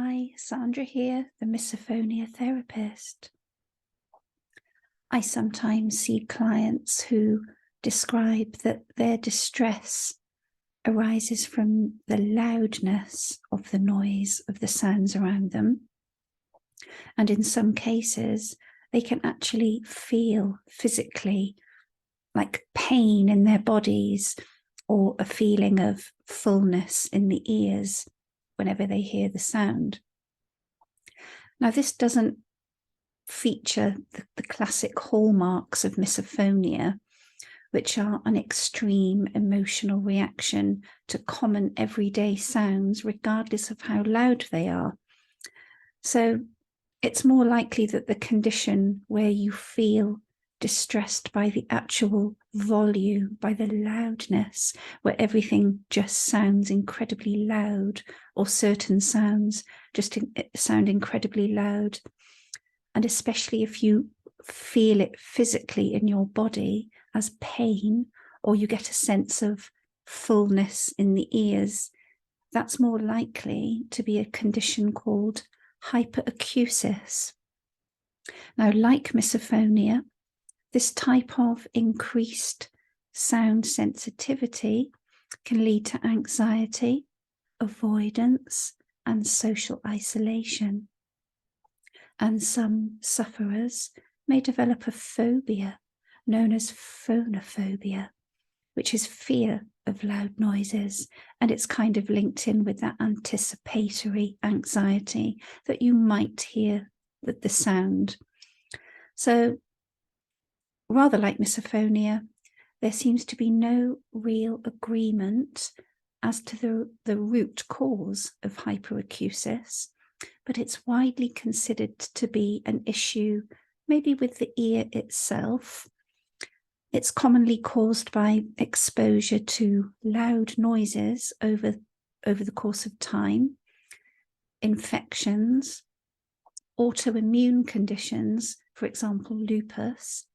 Hi, Sandra here, the Misophonia therapist. I sometimes see clients who describe that their distress arises from the loudness of the noise of the sounds around them. And in some cases, they can actually feel physically like pain in their bodies or a feeling of fullness in the ears whenever they hear the sound. Now, this doesn't feature the classic hallmarks of misophonia, which are an extreme emotional reaction to common everyday sounds, regardless of how loud they are. So it's more likely that the condition where you feel distressed by the actual volume, by the loudness, where everything just sounds incredibly loud, or certain sounds just sound incredibly loud. And especially if you feel it physically in your body as pain, or you get a sense of fullness in the ears, that's more likely to be a condition called hyperacusis. Now, like misophonia, this type of increased sound sensitivity can lead to anxiety, avoidance, and social isolation. And some sufferers may develop a phobia known as phonophobia, which is fear of loud noises, and it's kind of linked in with that anticipatory anxiety that you might hear the sound. So rather like misophonia, there seems to be no real agreement as to the root cause of hyperacusis, but it's widely considered to be an issue maybe with the ear itself. It's commonly caused by exposure to loud noises over the course of time, infections, autoimmune conditions, for example, lupus,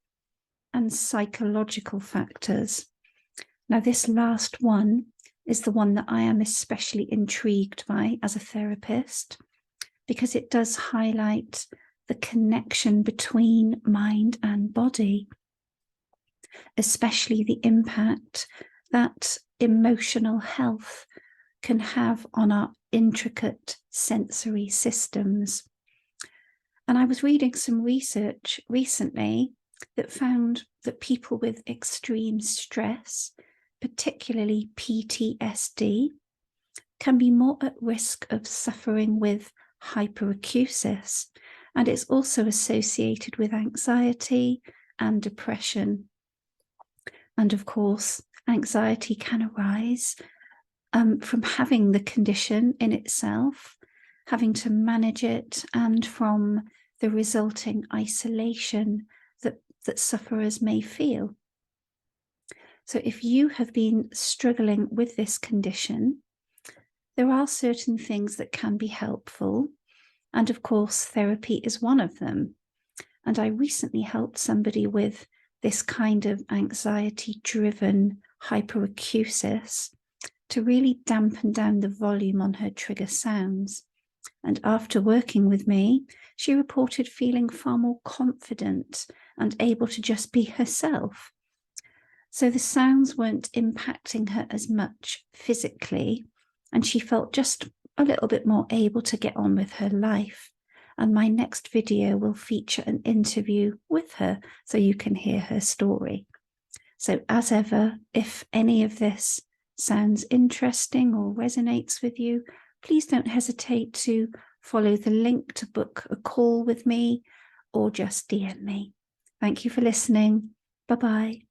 and psychological factors. Now, this last one is the one that I am especially intrigued by as a therapist, because it does highlight the connection between mind and body, especially the impact that emotional health can have on our intricate sensory systems. And I was reading some research recently that found that people with extreme stress, particularly PTSD, can be more at risk of suffering with hyperacusis, and it's also associated with anxiety and depression. And of course, anxiety can arise from having the condition in itself, having to manage it, and from the resulting isolation that sufferers may feel. So if you have been struggling with this condition, there are certain things that can be helpful. And of course, therapy is one of them. And I recently helped somebody with this kind of anxiety-driven hyperacusis to really dampen down the volume on her trigger sounds. And after working with me, she reported feeling far more confident and able to just be herself. So the sounds weren't impacting her as much physically, and she felt just a little bit more able to get on with her life. And my next video will feature an interview with her so you can hear her story. So as ever, if any of this sounds interesting or resonates with you, please don't hesitate to follow the link to book a call with me or just DM me. Thank you for listening. Bye-bye.